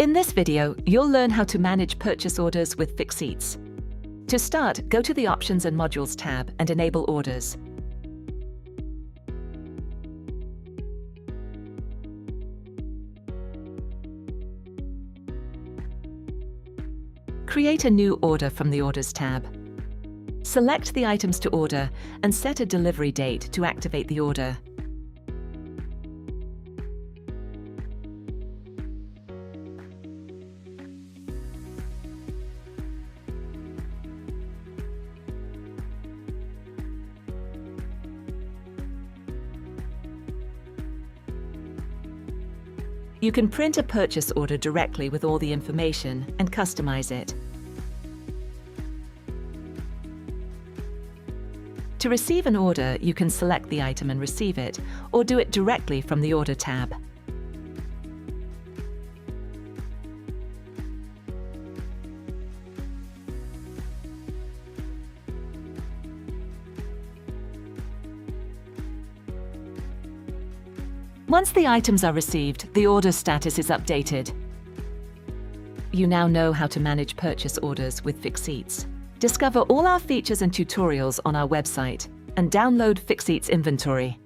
In this video, you'll learn how to manage purchase orders with Fixeets. To start, go to the Options and Modules tab and enable Orders. Create a new order from the Orders tab. Select the items to order and set a delivery date to activate the order. You can print a purchase order directly with all the information and customize it. To receive an order, you can select the item and receive it, or do it directly from the Order tab. Once the items are received, the order status is updated. You now know how to manage purchase orders with Fixeets. Discover all our features and tutorials on our website and download Fixeets Inventory.